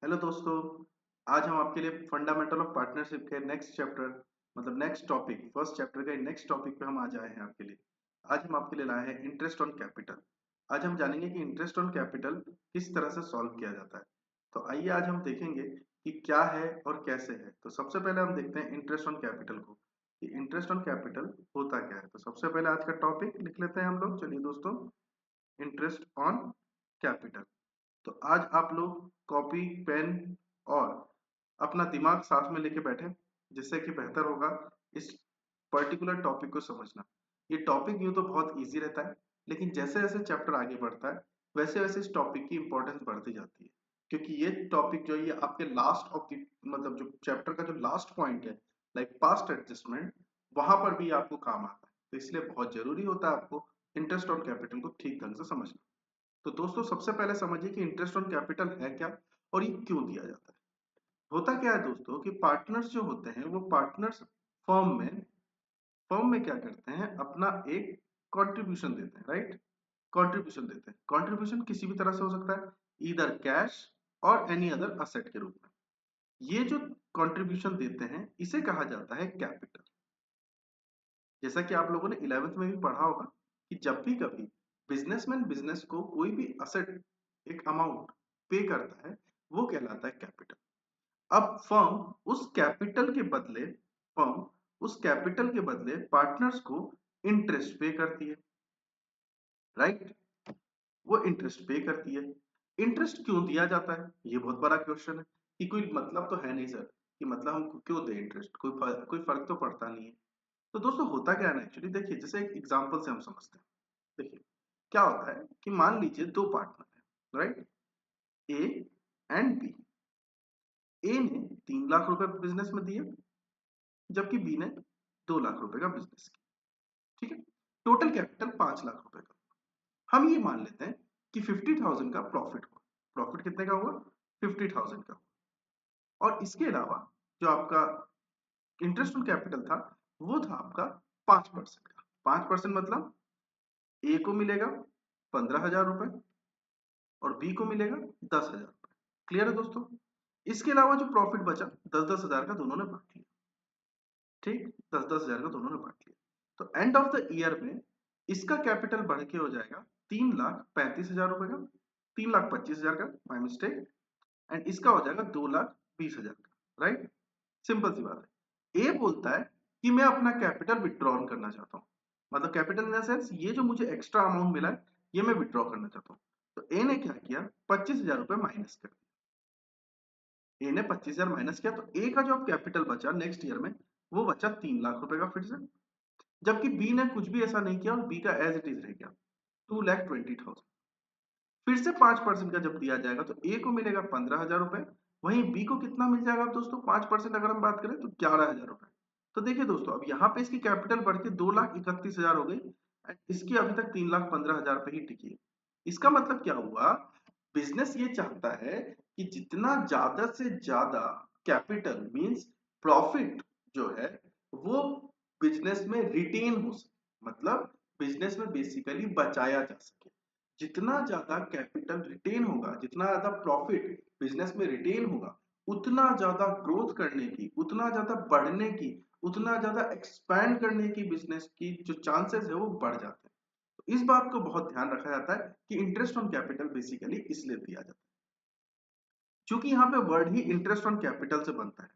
Hello दोस्तों। आज हम आपके लिए फंडामेंटल ऑफ पार्टनरशिप के नेक्स्ट चैप्टर मतलब नेक्स्ट टॉपिक फर्स्ट चैप्टर के नेक्स्ट टॉपिक पे हम आज आए हैं आपके लिए। आज हम आपके लिए लाए हैं इंटरेस्ट ऑन कैपिटल। आज हम जानेंगे कि इंटरेस्ट ऑन कैपिटल किस तरह से सॉल्व किया जाता है। तो आइए आज हम देखेंगे कि क्या है और कैसे है। तो सबसे पहले हम देखते हैं इंटरेस्ट ऑन कैपिटल को कि इंटरेस्ट ऑन कैपिटल होता क्या है। तो सबसे पहले आज का टॉपिक लिख लेते हैं हम लोग। चलिए दोस्तों, इंटरेस्ट ऑन कैपिटल। तो आज आप लोग कॉपी पेन और अपना दिमाग साथ में लेके बैठे, जिससे कि बेहतर होगा इस पर्टिकुलर टॉपिक को समझना। ये टॉपिक यूं तो बहुत इजी रहता है, लेकिन जैसे जैसे चैप्टर आगे बढ़ता है वैसे वैसे इस टॉपिक की इंपॉर्टेंस बढ़ती जाती है, क्योंकि ये टॉपिक जो है ये आपके लास्ट ऑफ द मतलब जो चैप्टर का जो लास्ट पॉइंट है, लाइक पास्ट एडजस्टमेंट, वहां पर भी आपको काम आता है। तो इसलिए बहुत जरूरी होता है आपको इंटरेस्ट ऑन कैपिटल को ठीक ढंग से समझना। तो दोस्तों, सबसे पहले समझिए कि इंटरेस्ट ऑन कैपिटल है क्या और ये क्यों दिया जाता है। होता क्या है दोस्तों कि पार्टनर्स जो होते हैं वो पार्टनर्स फर्म में क्या करते हैं, अपना एक कंट्रीब्यूशन देते हैं, राइट। कंट्रीब्यूशन देते हैं। कंट्रीब्यूशन किसी भी तरह से हो सकता है, इधर कैश और एनी अदर असेट के रूप में। ये जो कंट्रीब्यूशन देते हैं इसे कहा जाता है कैपिटल। जैसा कि आप लोगों ने 11th में भी पढ़ा होगा कि जब भी कभी बिजनेसमैन बिजनेस को कोई भी असेट एक अमाउंट पे करता है वो कहलाता है कैपिटल। अब फर्म उस कैपिटल के बदले पार्टनर्स को इंटरेस्ट पे करती है, राइट। वो इंटरेस्ट पे करती है। इंटरेस्ट क्यों दिया जाता है, ये बहुत बड़ा क्वेश्चन है कि कोई मतलब तो है नहीं सर कि मतलब हम क्यों दे इंटरेस्ट, कोई फर्क तो पड़ता नहीं है। तो दोस्तों, होता क्या है ना, एक्चुअली देखिए, जैसे एक एग्जांपल से हम समझते हैं। देखिए, क्या होता है कि मान लीजिए दो पार्टनर है, राइट, ए एंड बी। ए ने 3 लाख रुपए बिजनेस में दिए, जबकि बी ने 2 लाख रुपए का बिजनेस किया। ठीक है, टोटल कैपिटल 5 लाख रुपए का। हम ये मान लेते हैं कि 50,000 का प्रॉफिट हुआ। प्रॉफिट कितने का हुआ? 50,000 का। और इसके अलावा जो आपका इंटरेस्ट ऑन कैपिटल था वो था आपका 5% का। 5% मतलब ए को मिलेगा 15,000 रुपए और बी को मिलेगा 10,000 रुपए। क्लियर है दोस्तों? इसके अलावा जो प्रॉफिट बचा 10-10 हजार का दोनों ने बांट लिया। ठीक, 10-10 हजार का दोनों ने बांट लिया। तो एंड ऑफ द ईयर में इसका कैपिटल बढ़ के हो जाएगा 3,35,000 रुपए का, 3,25,000 का, माई मिस्टेक। एंड इसका हो जाएगा 2,20,000 का, राइट। सिंपल सी बात है। ए बोलता है कि मैं अपना कैपिटल विड्रॉ करना चाहता हूँ, मतलब कैपिटल इन द सेंस ये जो मुझे एक्स्ट्रा अमाउंट मिला है ये मैं विड्रॉ करना चाहता हूँ। तो ए ने क्या किया, 25,000 रुपए माइनस कर दिया। ए ने 25,000 माइनस किया तो ए का जो कैपिटल बचा नेक्स्ट ईयर में वो बचा 3 लाख रुपए का फिर से। जबकि बी ने कुछ भी ऐसा नहीं किया और बी का एज इट इज रह गया 2,20,000। फिर से 5% का जब दिया जाएगा तो ए को मिलेगा 15,000 रुपए, वहीं बी को कितना मिल जाएगा दोस्तों 5% अगर हम बात करें तो 11,000 रुपए। तो देखिए दोस्तों, अब यहाँ पे इसकी कैपिटल बढ़ के 2,31,000 हो गई एंड इसकी अभी तक 3,15,000 पे ही टिकी है। इसका मतलब क्या हुआ, बिजनेस ये चाहता है कि जितना ज्यादा से ज्यादा कैपिटल मींस प्रॉफिट जो है वो बिजनेस में रिटेन हो सके, मतलब बिजनेस में बेसिकली बचाया जा सके। जितना ज्यादा कैपिटल रिटेन होगा, जितना ज्यादा प्रॉफिट बिजनेस में रिटेन होगा, उतना ज्यादा ग्रोथ करने की, उतना ज्यादा बढ़ने की, उतना ज्यादा एक्सपैंड करने की बिजनेस की जो चांसेस है वो बढ़ जाते हैं। तो इस बात को बहुत ध्यान रखा जाता है कि इंटरेस्ट ऑन कैपिटल बेसिकली इसलिए दिया जाता है क्योंकि यहाँ पे word he interest on capital से बनता है।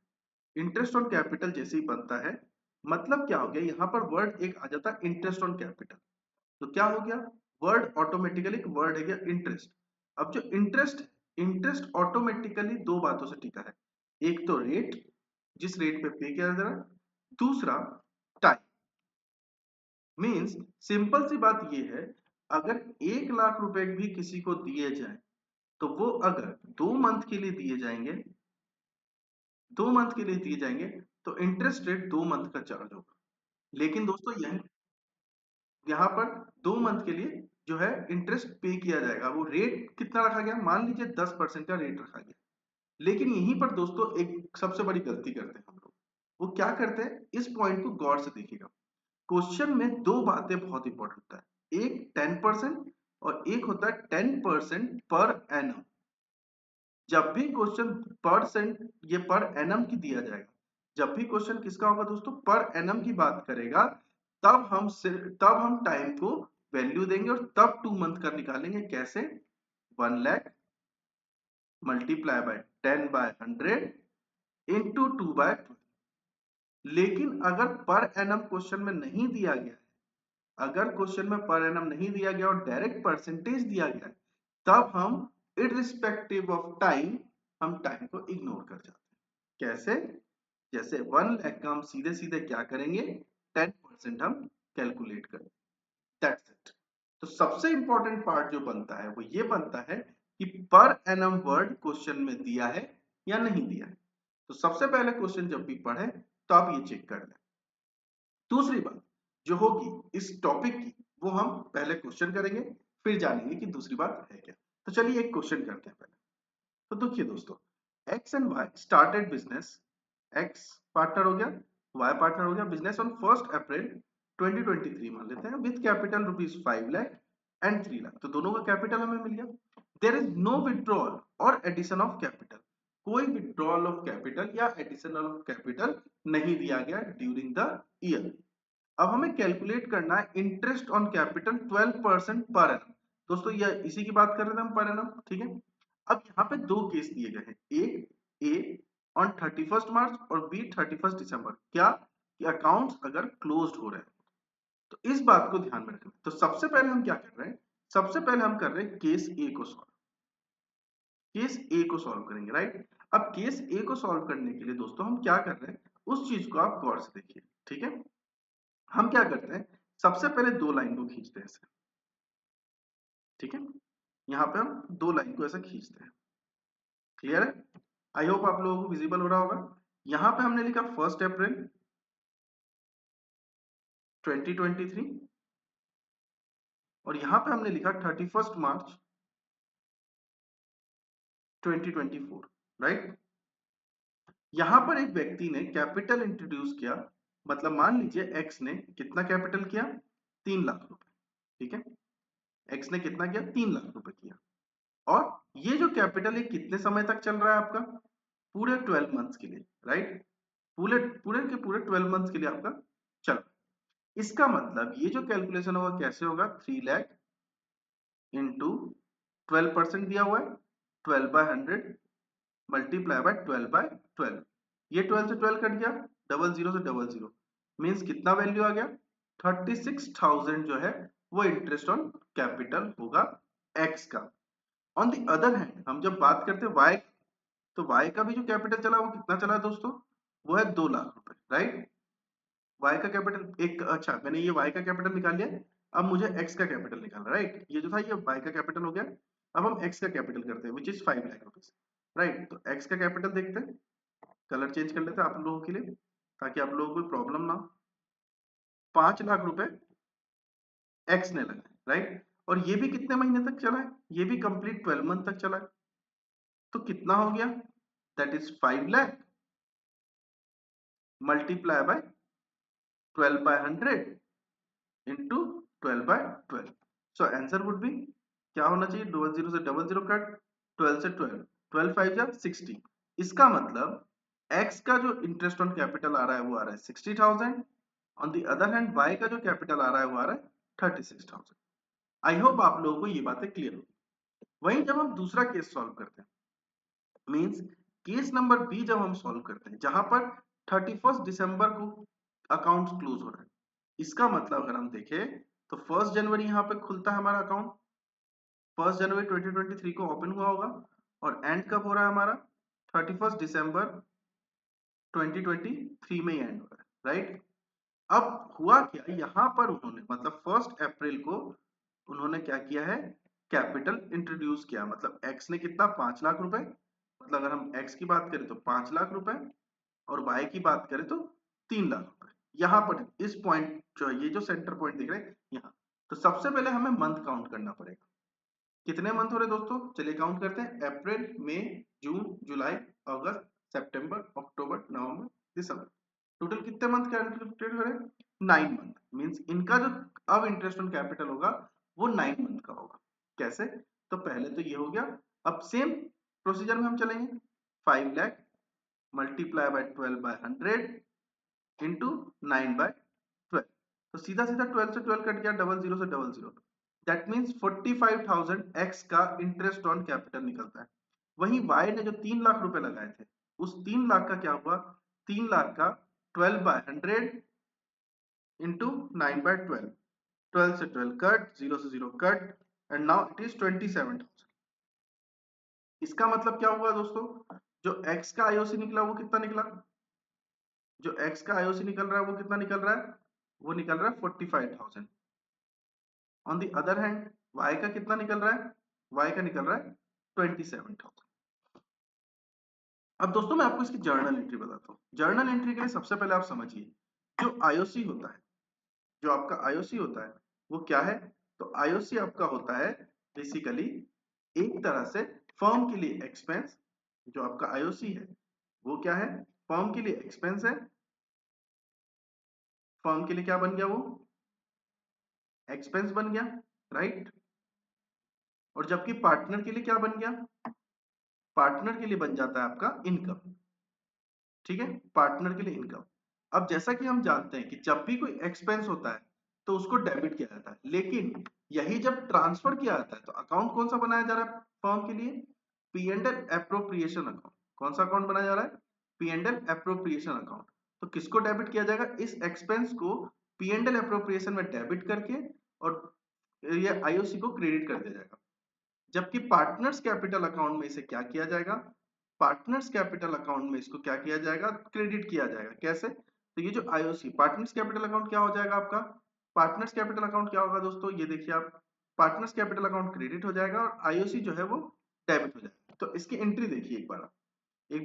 इंटरेस्ट ऑन कैपिटल जैसे ही बनता है मतलब क्या हो गया, यहाँ पर वर्ड एक आ जाता है इंटरेस्ट ऑन कैपिटल। तो क्या हो गया, वर्ड ऑटोमेटिकली एक वर्ड है गया इंटरेस्ट। अब जो इंटरेस्ट, इंटरेस्ट ऑटोमेटिकली दो बातों से टिका है। एक तो रेट, जिस रेट पे पे किया जा रहा है, दूसरा टाइम। मींस सिंपल सी बात ये है, अगर 1 लाख रुपए भी किसी को दिए जाए तो वो अगर 2 मंथ के लिए दिए जाएंगे, 2 मंथ के लिए दिए जाएंगे तो इंटरेस्ट रेट 2 मंथ का चार्ज होगा। लेकिन दोस्तों यहाँ पर 2 मंथ के लिए जो है इंटरेस्ट पे किया जाएगा, वो रेट कितना रखा गया, मान लीजिए 10% का रेट रखा गया। लेकिन यहीं पर दोस्तों एक सबसे बड़ी गलती करते हैं हम लोग। वो क्या करते हैं, इस पॉइंट को गौर से देखिएगा। क्वेश्चन में दो बातें बहुत इंपॉर्टेंट होता है, एक 10% और एक होता है 10% पर एनम। जब भी क्वेश्चन परसेंट ये पर एनम की दिया जाएगा, जब भी क्वेश्चन किसका होगा दोस्तों, पर एनम की बात करेगा, तब हम टाइम को वैल्यू देंगे और तब 2 मंथ का निकालेंगे। कैसे? 1 lakh multiply by 10 by 100 into 2 by 12। लेकिन अगर पर एनम क्वेश्चन में नहीं दिया गया, अगर क्वेश्चन में पर एनम नहीं दिया गया और डायरेक्ट परसेंटेज दिया गया, तब हम इररिस्पेक्टिव ऑफ टाइम हम टाइम को इग्नोर कर जाते हैं। कैसे? जैसे 1 लाख का हम सीधे सीधे क्या करेंगे, 10% हम कैलकुलेट करें। That's it. तो सबसे इंपॉर्टेंट पार्ट जो बनता है वो ये बनता है कि पर एनम वर्ड क्वेश्चन में दिया है या नहीं दिया है। तो सबसे पहले क्वेश्चन जब भी पढ़े तो आप ये चेक कर लें। दूसरी बात जो होगी इस टॉपिक की, वो हम पहले क्वेश्चन करेंगे, फिर जानेंगे कि दूसरी बात है क्या। तो चलिए एक क्वेश्चन करते हैं पहले। तो देखिए दोस्तों, X and Y started business, X partner हो गया, वाई पार्टनर हो गया, बिजनेस ऑन 1 अप्रैल 2023 मान लेते हैं, with capital rupees 5 lakh and 3 lakh. तो दोनों का कैपिटल हमें मिल गया। देयर इज नो विड्रॉल और एडिशन ऑफ कैपिटल, कोई विड्रॉल ऑफ कैपिटल या एडिशन ऑफ कैपिटल नहीं दिया गया ड्यूरिंग द ईयर। अब हमें कैलकुलेट करना है interest on capital 12% per annum. दोस्तों ये इसी की बात कर रहे थे हम, पर एनम, ठीक है। अब यहाँ पे दो केस दिए गए हैं, एक ए ऑन 31 मार्च और बी 31 दिसंबर। क्या कि अकाउंट्स अगर क्लोज्ड हो रहे हैं, तो इस बात को ध्यान में रखना। तो सबसे पहले हम क्या कर रहे हैं, सबसे पहले हम कर रहे हैं केस ए को सॉल्व, केस ए को सॉल्व करेंगे, राइट। अब केस ए को सॉल्व करने के लिए दोस्तों हम क्या कर रहे हैं, उस चीज को आप गौर से देखिए, ठीक है। हम क्या करते हैं, सबसे पहले दो लाइन को खींचते हैं ऐसे, ठीक है। यहाँ पे हम दो लाइन को ऐसे खींचते हैं। क्लियर है? आई होप आप लोगों को विजिबल हो रहा होगा। यहाँ पे हमने लिखा 1 अप्रैल 2023 और यहाँ पे हमने लिखा 31 मार्च 2024, राइट। यहाँ पर एक व्यक्ति ने कैपिटल इंट्रोड्यूस किया, मतलब मान लीजिए एक्स ने कितना कैपिटल किया, 3 लाख रुपए, ठीक है। एक्स ने कितना किया, 3 लाख रुपए किया। और ये जो कैपिटल है कितने समय तक चल रहा है आपका, पूरे 12 मंथ्स के लिए, राइट। पूरे पूरे के पूरे 12 मंथ्स के लिए आपका चल। इसका मतलब ये जो कैलकुलेशन होगा कैसे होगा, 3 लाख इंटू 12% दिया हुआ है, 12/100 मल्टीप्लाई बाय 12/12। ये 12 से 12 कट गया, डबल जीरो से डबल जीरो, मीन्स कितना वैल्यू आ गया, 36,000 जो है वो इंटरेस्ट ऑन कैपिटल होगा एक्स का। ऑन द अदर हैंड हम जब बात करते हैं वाई, तो वाई का भी जो कैपिटल चला वो कितना चला है दोस्तों, वो है 2 लाख रुपए, राइट। वाई का कैपिटल एक, अच्छा मैंने ये वाई का कैपिटल निकाल लिया, अब मुझे एक्स का कैपिटल निकालना, राइट। ये जो था ये वाई का कैपिटल हो गया, अब हम एक्स का कैपिटल करते हैं, which is 5 lakh rupees, right. तो एक्स का कैपिटल देखते हैं, कलर चेंज कर लेते हैं आप लोगों के लिए ताकि आप लोगों को कोई प्रॉब्लम ना हो। 5 लाख रुपए एक्स ने लगाए, राइट। और ये भी कितने महीने तक चला है, ये भी कंप्लीट 12 मंथ तक चला है। तो कितना हो गया, that is 5 lakh multiply bye 12/100 into 12/12। So answer would be, क्या होना चाहिए, डबल जीरो से डबल जीरो कट, 12 से 12, 12 5 जा 60। इसका मतलब एक्स का जो इंटरेस्ट ऑन कैपिटल आ रहा है वो आ रहा है 60,000, on the other hand Y का जो कैपिटल आ रहा है वो आ रहा है 36,000। आई होप आप लोगों को ये बातें क्लियर हो। वहीं जब हम दूसरा केस सॉल्व करते हैं, मींस केस नंबर बी जब हम सॉल्व करते हैं जहां पर 31 दिसंबर को अकाउंट क्लोज हो रहा है, इसका मतलब अगर हम देखें तो 1 जनवरी यहाँ पे खुलता है हमारा अकाउंट, 1 जनवरी 2023 को ओपन हुआ होगा और एंड कब हो रहा है हमारा, 31 दिसंबर 2023 में ही एंड हो रहा है, राइट। अब हुआ क्या, यहाँ पर उन्होंने मतलब 1 अप्रैल को उन्होंने क्या किया है, कैपिटल इंट्रोड्यूस किया, मतलब एक्स ने कितना, 5 लाख रुपए, मतलब अगर हम एक्स की बात करें तो 5 लाख रुपए और वाई की बात करें तो 3 लाख रुपए। यहाँ पर इस पॉइंट जो है, ये जो सेंटर पॉइंट दिख रहे हैं यहाँ, तो सबसे पहले हमें मंथ काउंट करना पड़ेगा। कितने मंथ हो रहे दोस्तों, चलिए काउंट करते हैं, अप्रैल मई जून जुलाई अगस्त सितंबर अक्टूबर नवंबर दिसंबर, टोटल कितने मंथ कैलकुलेट हो रहे हैं, 9 मंथ। मींस इनका जो अब इंटरेस्ट ऑन कैपिटल होगा वो 9 मंथ का होगा। कैसे, तो पहले तो ये हो गया। अब सेम प्रोसीजर में हम चलेंगे 5 लाख मल्टीप्लाई बाय 12/100 इंटू 9/12, तो सीधा सीधा 12 से 12 कट गया, 00 से 00, दैट मीन्स 45,000 एक्स का इंटरेस्ट ऑन कैपिटल निकलता है। वहीं वाई ने जो 3 लाख रुपए लगाए थे, उस 3 लाख का क्या हुआ, 3 लाख का 12/100 इंटू 9/12, 12 से 12 कट, 0 से 0 cut, and now it is 27,000। इसका मतलब क्या हुआ दोस्तों, जो एक्स का आईओसी निकला वो कितना निकला, जो एक्स का आईओसी निकल रहा है वो कितना निकल रहा है, वो निकल रहा है 45,000। On the other hand Y का कितना निकल रहा है, वाई का निकल रहा है 27,000। अब दोस्तों मैं आपको इसकी जर्नल एंट्री बताता हूँ। जर्नल एंट्री के लिए सबसे पहले आप समझिए, जो आईओसी होता है, जो आपका आईओसी होता है वो क्या है, तो आईओसी आपका होता है बेसिकली एक तरह से फर्म के लिए एक्सपेंस। जो आपका आईओसी है वो क्या है, फर्म के लिए एक्सपेंस है। फर्म के लिए क्या बन गया, वो एक्सपेंस बन गया, राइट। और जबकि पार्टनर के लिए क्या बन गया, पार्टनर के लिए बन जाता है आपका इनकम। ठीक है, पार्टनर के लिए इनकम। अब जैसा कि हम जानते हैं कि जब भी कोई एक्सपेंस होता है तो उसको डेबिट किया जाता है, लेकिन यही जब ट्रांसफर किया जाता है तो अकाउंट कौन सा बनाया जा रहा है फर्म के लिए, P and L appropriation account. कौन सा अकाउंट बनाया जा रहा है, P and L appropriation account. तो किसको डेबिट किया जाएगा, इस एक्सपेंस को पी एंड एल एप्रोप्रिएशन में डेबिट करके, और ये आईओसी को क्रेडिट कर दिया जाएगा। जबकि पार्टनर्स कैपिटल अकाउंट में इसे क्या किया जाएगा, पार्टनर्स कैपिटल अकाउंट में इसको क्या किया जाएगा, क्रेडिट किया जाएगा। कैसे, तो ये जो आईओसी पार्टनर्स कैपिटल अकाउंट क्या हो जाएगा आपका, पार्टनर्स कैपिटल अकाउंट क्या होगा दोस्तों, ये देखिए आप, पार्टनर्स कैपिटल अकाउंट क्रेडिट हो जाएगा और आईओसी जो है वो डेबिट हो जाएगा। तो इसकी एंट्री देखिए एक बार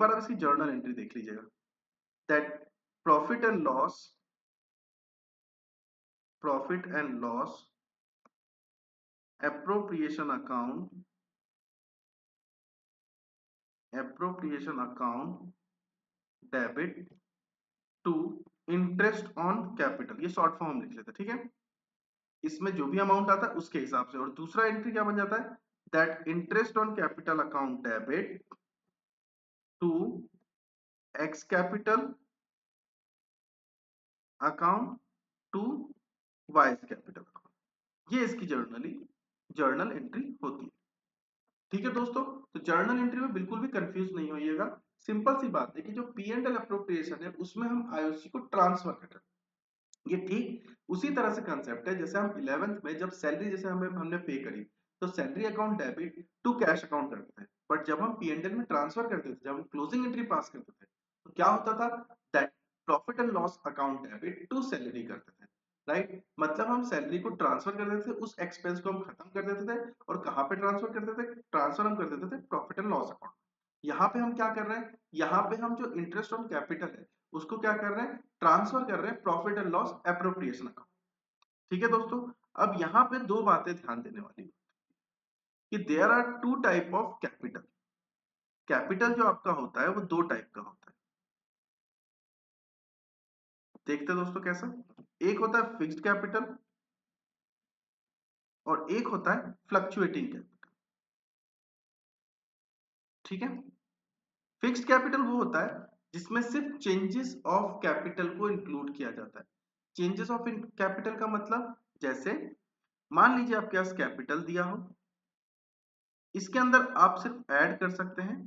आप इसकी जर्नल एंट्री देख लीजिएगा, that profit and loss, profit and loss appropriation account, appropriation account debit to interest on capital, ये शॉर्ट फॉर्म लिख लेते हैं, ठीक है। इसमें जो भी अमाउंट आता है उसके हिसाब से। और दूसरा एंट्री क्या बन जाता है, that interest on capital account debit to X capital account to Y capital account. ये इसकी जर्नल एंट्री होती है। ठीक है दोस्तों, तो जर्नल एंट्री में बिल्कुल भी कंफ्यूज नहीं होइएगा। सिंपल सी बात है कि जो पी एंड एल अप्रोप्रिएशन है उसमें हम आईओसी को ट्रांसफर कर रहे हैं। ये ठीक उसी तरह से कंसेप्ट है जैसे हम 11th में जब सैलरी जैसे हमने पे करी, तो salary account debit to cash account करते थे। बट जब हम पी&एल में ट्रांसफर करते थे, जब हम क्लोजिंग एंट्री पास करते थे, तो क्या होता था, that profit and loss account debit to salary करते थे, राइट। मतलब हम सैलरी को ट्रांसफर कर देते थे, उस एक्सपेंस को हम खत्म कर देते थे, और कहां पे ट्रांसफर कर देते थे, ट्रांसफर हम कर देते थे प्रॉफिट एंड लॉस अकाउंट। यहाँ पे हम क्या कर रहे हैं, यहाँ पे हम जो इंटरेस्ट ऑन कैपिटल है उसको क्या कर रहे हैं, ट्रांसफर कर रहे हैं profit and loss appropriation account. ठीक है दोस्तों, अब यहाँ पे दो बातें ध्यान देने वाली कि there are two type of capital. Capital जो आपका होता है वो दो टाइप का होता है। देखते हैं दोस्तों कैसा, एक होता है फिक्स्ड कैपिटल और एक होता है फ्लक्चुएटिंग कैपिटल। ठीक है, फिक्स्ड कैपिटल वो होता है जिसमें सिर्फ चेंजेस ऑफ कैपिटल को इंक्लूड किया जाता है। चेंजेस ऑफ कैपिटल का मतलब, जैसे मान लीजिए आपके पास कैपिटल दिया हो, इसके अंदर आप सिर्फ ऐड कर सकते हैं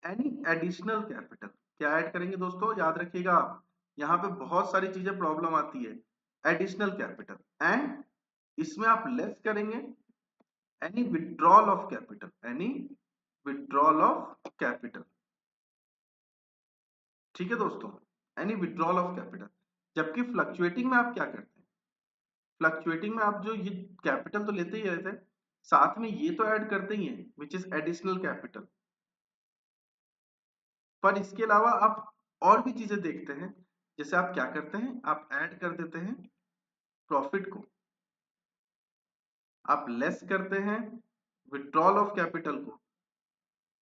एनी एडिशनल कैपिटल। क्या ऐड करेंगे दोस्तों, याद रखिएगा, यहाँ पे बहुत सारी चीजें प्रॉब्लम आती है। एडिशनल कैपिटल, एंड इसमें आप लेस करेंगे any withdrawal of capital, any withdrawal of capital. ठीक है दोस्तों, एनी विड्रॉल ऑफ कैपिटल। जबकि फ्लक्चुएटिंग में आप क्या करते हैं, फ्लक्चुएटिंग में आप जो ये कैपिटल तो लेते ही रहते हैं, साथ में ये तो ऐड करते ही हैं विच इज एडिशनल कैपिटल। पर इसके अलावा आप और भी चीजें देखते हैं, जैसे आप क्या करते हैं, आप ऐड कर देते हैं प्रॉफिट को, आप लेस करते हैं विड्रॉल ऑफ कैपिटल को,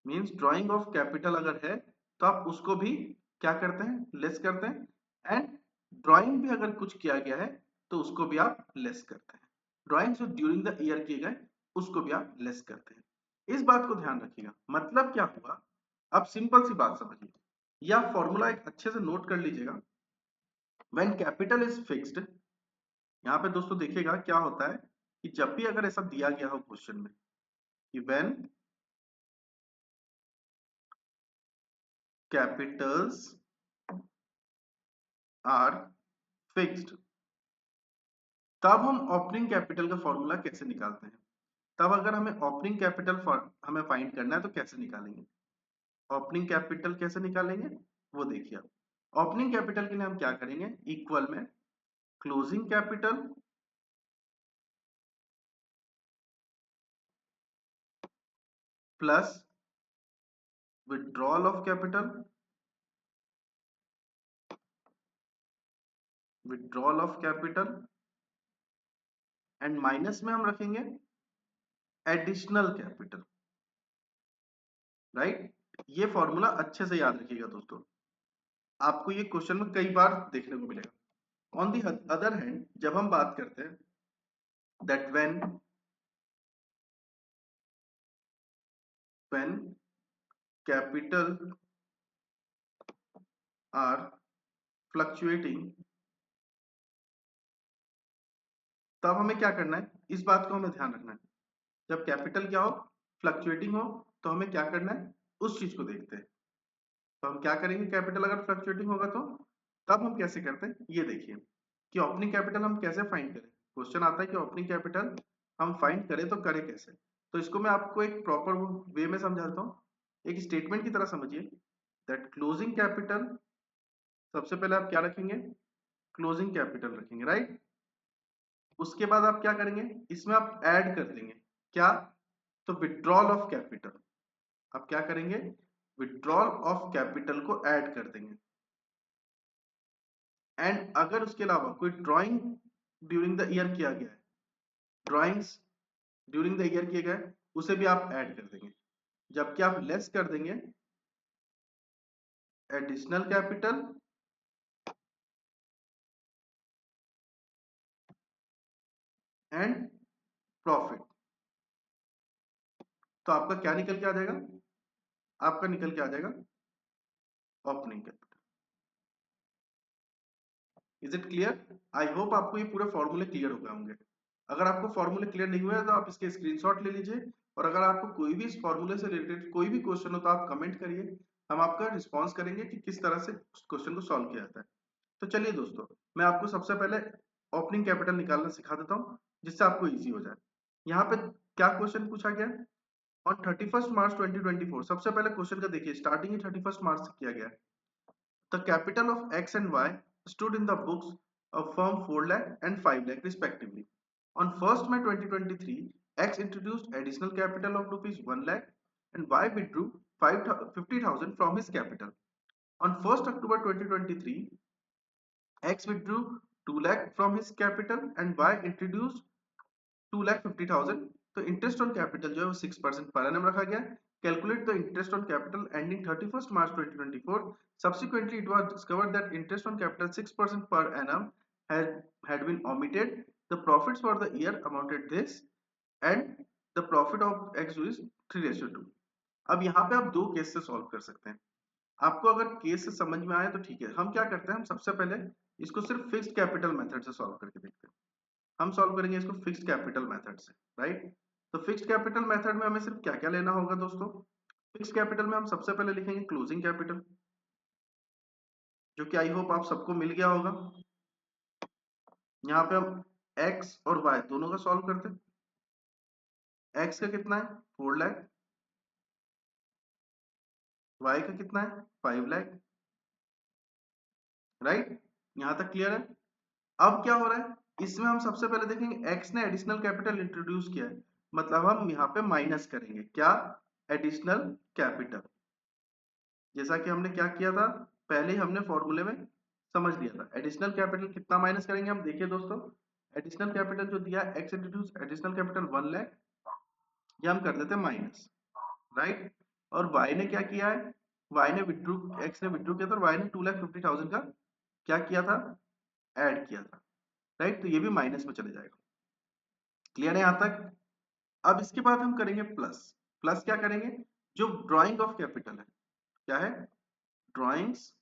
मींस ड्राइंग ऑफ कैपिटल अगर है तो आप उसको भी क्या करते हैं, लेस करते हैं। एंड ड्राइंग भी अगर कुछ किया गया है तो उसको भी आप लेस करते हैं। ड्राइंग जो ड्यूरिंग द ईयर किए गए उसको भी आप लेस करते हैं। इस बात को ध्यान रखिएगा। मतलब क्या हुआ, अब सिंपल सी बात समझिए, या फॉर्मूला एक अच्छे से नोट कर लीजिएगा। व्हेन कैपिटल इज फिक्स्ड, यहाँ पे दोस्तों देखिएगा क्या होता है कि जब भी अगर ऐसा दिया गया हो क्वेश्चन में कि व्हेन कैपिटल्स आर फिक्स्ड, तब हम ओपनिंग कैपिटल का फॉर्मूला कैसे निकालते हैं। तब अगर हमें ओपनिंग कैपिटल हमें फाइंड करना है तो कैसे निकालेंगे, ओपनिंग कैपिटल कैसे निकालेंगे वो देखिए। ओपनिंग कैपिटल के लिए हम क्या करेंगे, इक्वल में closing capital plus withdrawal of capital, withdrawal of capital and minus में हम रखेंगे एडिशनल कैपिटल। राइट, ये फॉर्मूला अच्छे से याद रखिएगा दोस्तों, आपको ये क्वेश्चन में कई बार देखने को मिलेगा। ऑन दी अदर हैंड जब हम बात करते हैं that when capital R fluctuating, तब हमें क्या करना है, इस बात को हमें ध्यान रखना है। जब कैपिटल क्या हो, फ्लक्चुएटिंग हो, तो हमें क्या करना है, उस चीज को देखते हैं। तो हम क्या करेंगे, कैपिटल अगर फ्लक्चुएटिंग होगा तो तब हम कैसे करते हैं, ये देखिए कि ओपनिंग कैपिटल हम कैसे फाइंड करें। क्वेश्चन आता है कि ओपनिंग कैपिटल हम फाइंड करें तो करें कैसे। तो इसको मैं आपको एक प्रॉपर वे में समझाता हूँ, एक स्टेटमेंट की तरह समझिए दैट क्लोजिंग कैपिटल, सबसे पहले आप क्या रखेंगे, क्लोजिंग कैपिटल रखेंगे, राइट। उसके बाद आप क्या करेंगे, इसमें आप ऐड कर देंगे क्या, तो विड्रॉल ऑफ कैपिटल। आप क्या करेंगे, विड्रॉल ऑफ कैपिटल को ऐड कर देंगे। एंड अगर उसके अलावा कोई ड्राइंग ड्यूरिंग द ईयर किया गया है, ड्राइंग्स ड्यूरिंग द ईयर किए गए, उसे भी आप ऐड कर देंगे। जबकि आप लेस कर देंगे एडिशनल कैपिटल एंड प्रॉफिट, तो आपका क्या निकल के आ जाएगा, आपका निकल के आ जाएगा opening capital. Is it clear, I hope आपको ये पूरे फॉर्मूले क्लियर हो गए होंगे। अगर आपको फॉर्मूले क्लियर नहीं हुए तो आप इसके स्क्रीनशॉट ले लीजिए, और अगर आपको कोई भी इस फॉर्मूले से रिलेटेड कोई भी क्वेश्चन हो तो आप कमेंट करिए, हम आपका रिस्पॉन्स करेंगे कि किस तरह से क्वेश्चन को सॉल्व किया जाता है। तो चलिए दोस्तों, मैं आपको सबसे पहले ओपनिंग कैपिटल निकालना सिखा देता हूँ जिससे आपको इजी हो जाए। यहाँ पे क्या क्वेश्चन पूछा गया, ऑन 31 मार्च 2024, सबसे पहले क्वेश्चन का देखिए, स्टार्टिंग ही 31 मार्च से किया गया है। The capital of X and Y stood in the books of firm 4 lakh and 5 lakh respectively. On 1st May 2023, X introduced additional capital of rupees 1 lakh and Y withdrew 50,000 from his capital. On 1st October 2023, X withdrew 2 lakh from his capital and Y introduced 2,50,000। तो interest on capital जो है वो 6% per annum रखा गया। Calculate the interest on capital ending 31st March 2024। Subsequently, it was discovered that interest on capital 6% per annum had been omitted. The profits for the year amounted this, and the profit of X is 3:2। अब यहाँ पे आप दो case से solve कर सकते हैं। आपको अगर केस से समझ में आए तो ठीक है, हम क्या करते हैं, हम सबसे पहले इसको सिर्फ फिक्स्ड कैपिटल मेथड से सॉल्व करके देखते हैं। हम सॉल्व करेंगे इसको फिक्स्ड कैपिटल मेथड से, राइट। तो फिक्स्ड कैपिटल मेथड में हमें सिर्फ क्या क्या लेना होगा दोस्तों, फिक्स्ड कैपिटल में हम सबसे पहले लिखेंगे क्लोजिंग कैपिटल, जो कि आई होप आप सबको मिल गया होगा। यहाँ पे हम एक्स और वाई दोनों का सॉल्व करते हैं। एक्स का कितना है 4 लाख, वाई का कितना है 5 लाख, राइट। यहाँ तक क्लियर है। अब क्या हो रहा है, इसमें हम सबसे पहले देखेंगे एक्स ने एडिशनल कैपिटल इंट्रोड्यूस किया है, मतलब हम यहाँ पे माइनस करेंगे क्या, एडिशनल कैपिटल। जैसा कि हमने क्या किया था, पहले ही हमने फॉर्मूले में समझ लिया था। एडिशनल कैपिटल कितना माइनस करेंगे, हम देखिए दोस्तों, एडिशनल कैपिटल जो दिया है, x introduce additional capital 1 lakh, ये हम कर देते हैं माइनस, राइट। और वाई ने क्या किया है, वाई ने विड्रू, एक्स ने विड्रू किया था, वाई ने 2,50,000 का क्या किया था, ऐड किया था, राइट। तो ये भी माइनस में चले जाएगा। क्लियर है यहाँ तक। अब इसके बाद हम करेंगे प्लस। प्लस क्या करेंगे, जो ड्रॉइंग ऑफ कैपिटल है, क्या है, ड्रॉइंग्स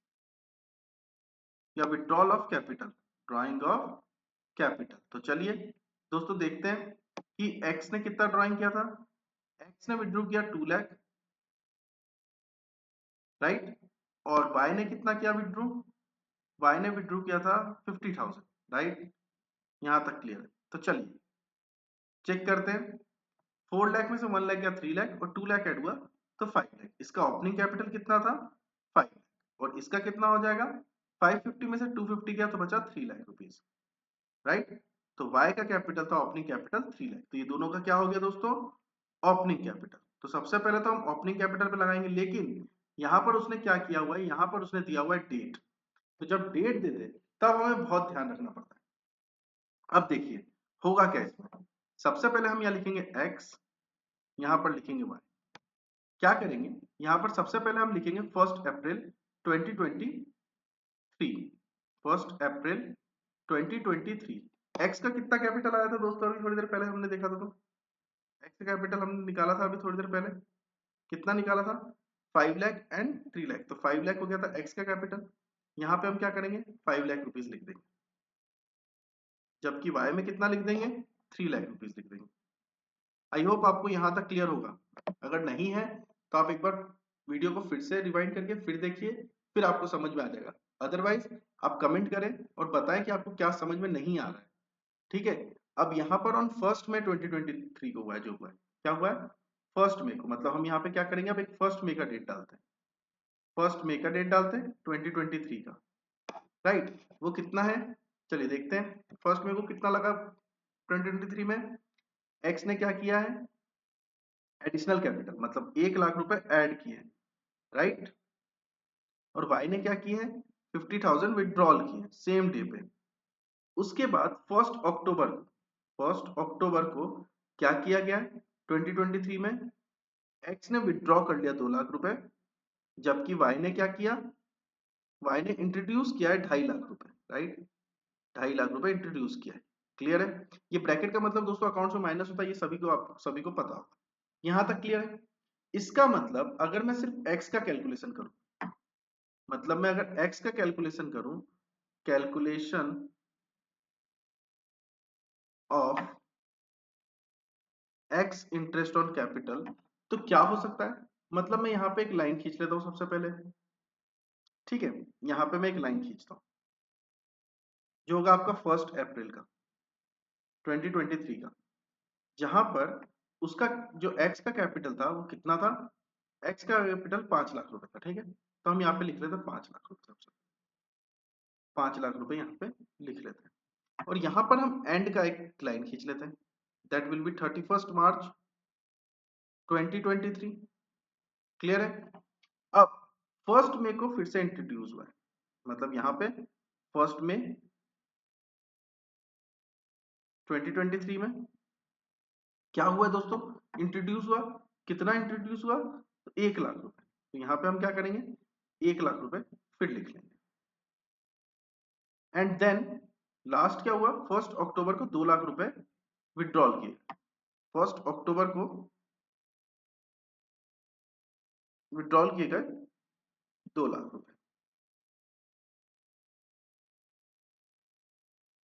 या withdrawal of capital, drawing of capital. तो चलिए दोस्तों देखते हैं कि एक्स ने कितना ड्रॉइंग किया था। एक्स ने विड्रॉ किया 2 लाख, राइट, और वाई ने कितना किया विड्रॉ, वाई ने विड्रॉ किया था 50,000, राइट। यहां तक क्लियर है। तो चलिए चेक करते हैं, 4 लाख में से 1 लाख गया 3 लाख और 2 लाख ऐड हुआ तो 5 लाख। इसका ओपनिंग कैपिटल कितना था, 5 लाख, और इसका कितना हो जाएगा, 550 में से 250 गया तो बचा 3 लाख रुपीज, राइट। तो y का कैपिटल था ओपनिंग कैपिटल 3 लाख, तो ये दोनों का क्या हो गया दोस्तों, ओपनिंग कैपिटल। तो सबसे पहले तो हम ओपनिंग कैपिटल पे लगाएंगे, लेकिन यहां पर उसने क्या किया हुआ है, यहां पर उसने दिया हुआ है डेट। तो जब डेट दे दे तब हमें बहुत ध्यान रखना पड़ता है। अब देखिए होगा क्या इसमें, सबसे पहले हम यहाँ लिखेंगे x, यहां पर लिखेंगे y। क्या करेंगे, यहां पर सबसे पहले हम लिखेंगे 1 अप्रैल 2023, 1 अप्रैल 2023। x का कितना कैपिटल आया था दोस्तों, अभी थोड़ी देर पहले हमने देखा था, तो x का कैपिटल हमने निकाला था अभी थोड़ी देर पहले, कितना निकाला था, 5 लाख एंड 3 लाख। तो 5 लाख हो गया था x का कैपिटल, यहाँ पे हम क्या करेंगे 5 लाख रुपीज लिख देंगे, जबकि y में कितना लिख देंगे 3 लाख रुपीज लिख देंगे। आई होप आपको यहाँ तक क्लियर होगा, अगर नहीं है तो आप एक बार वीडियो को फिर से रिवाइंड करके फिर देखिए, फिर आपको समझ में आ जाएगा। अदरवाइज आप कमेंट करें और बताएं कि आपको क्या समझ में नहीं आ रहा है, ठीक है। अब यहाँ पर ऑन 1 मई 2023 को हुआ है, जो हुआ है क्या हुआ है 1 मई को, मतलब हम यहाँ पे क्या करेंगे, अब एक 1 मई का डेट डालते हैं, 1 मई का डेट डालते हैं 2023 का, राइट। वो कितना है, चलिए देखते हैं 1 मई को कितना लगा 2023 में। एक्स ने क्या किया है, एडिशनल कैपिटल मतलब 1 लाख रुपए ऐड किए, राइट। और वाई ने क्या किए हैं 50,000 विड्रॉल किए सेम डे पे। उसके बाद 1 अक्टूबर को क्या किया गया 2023 में, एक्स ने विड्रॉ कर लिया 2 लाख रुपए, जबकि वाई ने क्या किया, वाई ने इंट्रोड्यूस किया है 2.5 लाख रुपए, राइट, 2.5 लाख रुपए इंट्रोड्यूस किया है। क्लियर है, ये ब्रैकेट का मतलब दोस्तों अकाउंट से माइनस होता है, ये सभी को आप सभी को पता होगा। यहां तक क्लियर है। इसका मतलब अगर मैं सिर्फ एक्स का कैलकुलेशन करूं, मतलब मैं अगर एक्स का कैलकुलेशन करूं, calculation of x interest on capital, तो क्या हो सकता है, मतलब मैं यहां पे एक लाइन खींच लेता हूं सबसे पहले, ठीक है। यहां पे मैं एक लाइन खींचता हूं, जो होगा आपका 1 अप्रैल का 2023 का, जहां पर उसका जो एक्स का कैपिटल था वो कितना था, एक्स का कैपिटल 5 लाख रुपए था, ठीक है। तो हम यहाँ पे लिख लेते हैं 5 लाख रुपए, 5 लाख रुपए यहाँ पे लिख लेते हैं, और यहाँ पर हम एंड का एक लाइन खींच लेते हैं, that will be 31 March 2023। Clear है। अब 1 मई को फिर से इंट्रोड्यूस हुआ है, मतलब यहाँ पे 1 मई 2023 में क्या हुआ दोस्तों, इंट्रोड्यूस हुआ, कितना इंट्रोड्यूस हुआ, तो 1 लाख रुपए। तो यहाँ पे हम क्या करेंगे 1 लाख रुपए फिर लिख लेंगे, एंड देन लास्ट क्या हुआ 1 अक्टूबर को 2 लाख रुपए विड्रॉल किए, 1 अक्टूबर को विड्रॉल किए गए 2 लाख रुपए,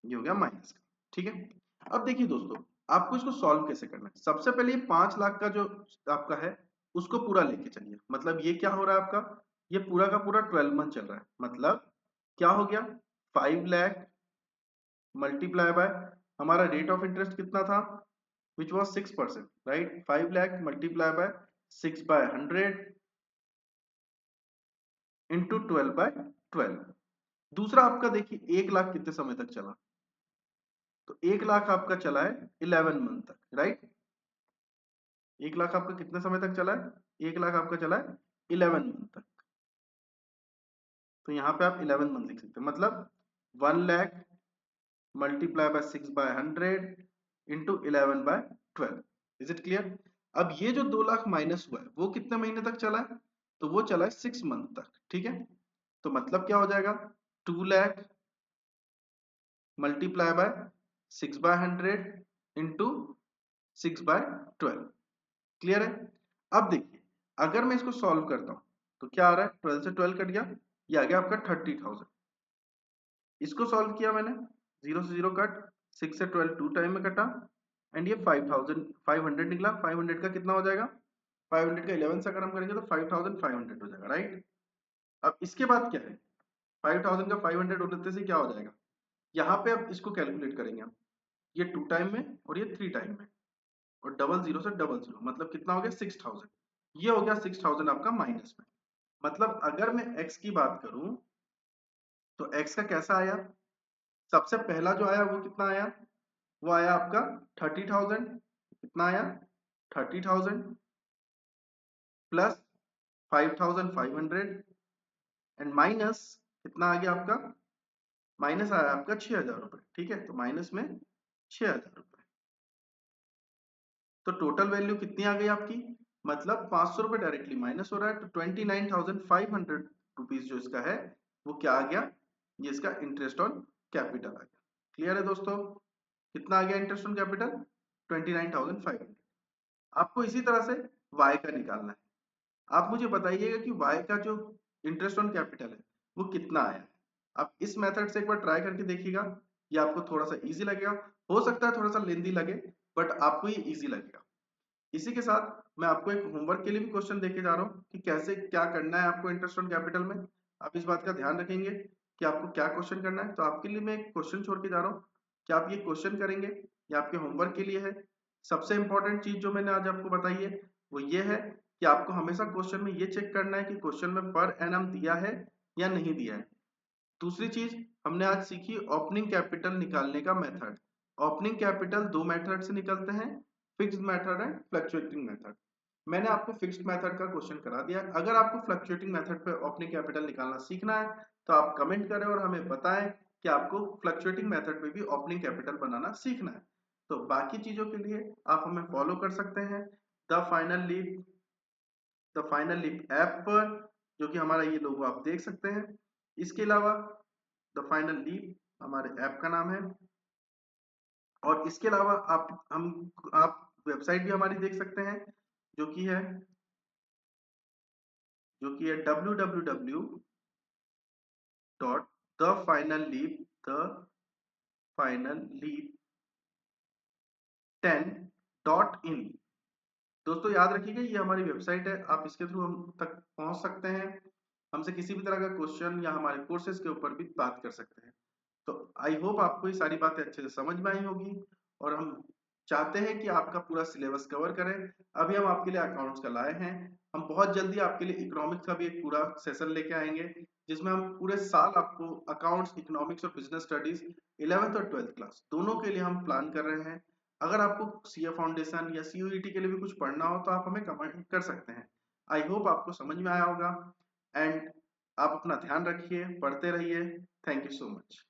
ये हो गया माइनस का, ठीक है। अब देखिए दोस्तों आपको इसको सॉल्व कैसे करना है, सबसे पहले 5 लाख का जो आपका है उसको पूरा लेके चलिए, मतलब ये क्या हो रहा है आपका, ये पूरा का पूरा 12 मंथ चल रहा है, मतलब क्या हो गया 5 लाख मल्टीप्लाई बाय, हमारा रेट ऑफ इंटरेस्ट कितना था which was 6%, right, 5 lakh multiply by 6 by 100 into 12 by 12। दूसरा आपका देखिए 1 लाख कितने समय तक चला, तो 1 लाख आपका चला है 11 मंथ तक, राइट। 1 लाख आपका कितने समय तक चला है, 1 लाख आपका चला है 11 मंथ तक, तो यहाँ पे आप 11 मंथ लिख सकते हैं, मतलब 1 lakh multiply by 6 by 100 into 11 by 12। Is it clear. अब ये जो 2 लाख माइनस हुआ है वो कितने महीने तक चला है, तो वो चला है 6 मंथ तक, ठीक है। तो मतलब क्या हो जाएगा 2 lakh multiply by 6 by 100 into 6 by 12। Clear है। अब देखिए, अगर मैं इसको सॉल्व करता हूं तो क्या आ रहा है, 12 से 12 कट गया, ये आ गया आपका 30,000। इसको सॉल्व किया मैंने, 0 से 0 कट, 6 से 12 टू टाइम में कटा, एंड ये 5,500 निकला। 500 का कितना हो जाएगा, 500 का 11 से अगर हम करेंगे तो 5,500 हो जाएगा, राइट। अब इसके बाद क्या है, 5,000 का 500 उड़ने से क्या हो जाएगा, यहाँ पे अब इसको कैलकुलेट करेंगे हम, ये 2 टाइम में और ये 3 टाइम में, और डबल जीरो से डबल जीरो, मतलब कितना हो गया 6,000। ये हो गया 6,000 आपका माइनस में। मतलब अगर मैं x की बात करूं तो x का कैसा आया, सबसे पहला जो आया वो कितना आया, वो आया आपका 30,000। कितना आया, 30,000 प्लस 5,500 एंड माइनस कितना आ गया आपका, माइनस आया आपका 6,000 रुपए, ठीक है। तो माइनस में 6,000 रुपए, तो टोटल वैल्यू कितनी आ गई आपकी, मतलब 500 रुपए डायरेक्टली माइनस हो रहा है, तो 29,500 रुपीज जो इसका है वो क्या आ गया, ये इसका इंटरेस्ट ऑन कैपिटल आ गया। क्लियर है दोस्तों, कितना आ गया इंटरेस्ट ऑन कैपिटल, 29,500। आपको इसी तरह से y का निकालना है। आप मुझे बताइएगा कि y का जो इंटरेस्ट ऑन कैपिटल है वो कितना आया है। आप इस मेथड से एक बार ट्राई करके देखिएगा, ये आपको थोड़ा सा इजी लगेगा, हो सकता है थोड़ा सा लेंदी लगे, बट आपको ये इजी लगेगा। इसी के साथ मैं आपको एक होमवर्क के लिए भी क्वेश्चन देके जा रहा हूँ कि कैसे क्या करना है आपको इंटरेस्ट ऑन कैपिटल में। आप इस बात का ध्यान रखेंगे कि आपको क्या क्वेश्चन करना है। तो आपके लिए मैं एक क्वेश्चन छोड़ के जा रहा हूँ, कि आप ये क्वेश्चन करेंगे, ये आपके होमवर्क के लिए है। सबसे इंपॉर्टेंट चीज जो मैंने आज आपको बताई है वो ये है कि आपको हमेशा क्वेश्चन में ये चेक करना है कि क्वेश्चन में पर एनम दिया है या नहीं दिया है। दूसरी चीज हमने आज सीखी ओपनिंग कैपिटल निकालने का मेथड। ओपनिंग कैपिटल दो मेथड से निकलते हैं, fixed method and fluctuating method. मैंने आपको फिक्स्ड मेथड का क्वेश्चन करा दिया। अगर आपको फ्लक्चुएटिंग मेथड पे ओपनिंग कैपिटल निकालना सीखना है तो आप कमेंट करें और हमें बताएं कि आपको फ्लक्चुएटिंग मेथड पे भी ओपनिंग कैपिटल बनाना सीखना है। तो बाकी चीजों के लिए आप हमें फॉलो कर सकते हैं द फाइनल लीप ऐप पर, जो कि हमारा ये लोगो आप देख सकते हैं। इसके अलावा द फाइनल लीप हमारे ऐप का नाम है, और इसके अलावा आप वेबसाइट भी हमारी देख सकते हैं, जो कि है www dot the final leap 10 dot in. दोस्तों याद रखिएगा ये हमारी वेबसाइट है, आप इसके थ्रू हम तक पहुंच सकते हैं, हमसे किसी भी तरह का क्वेश्चन या हमारे कोर्सेज के ऊपर भी बात कर सकते हैं। तो आई होप आपको ये सारी बातें अच्छे से समझ में आई होगी, और हम चाहते हैं कि आपका पूरा सिलेबस कवर करें। अभी हम आपके लिए अकाउंट्स का लाए हैं, हम बहुत जल्दी आपके लिए इकोनॉमिक्स का भी एक पूरा सेशन लेके आएंगे, जिसमें हम पूरे साल आपको अकाउंट्स, इकोनॉमिक्स और बिजनेस स्टडीज 11th और 12th क्लास दोनों के लिए हम प्लान कर रहे हैं। अगर आपको सीए फाउंडेशन या सीयूईटी के लिए भी कुछ पढ़ना हो तो आप हमें कमेंट कर सकते हैं। आई होप आपको समझ में आया होगा, एंड आप अपना ध्यान रखिए, पढ़ते रहिए। Thank you so much.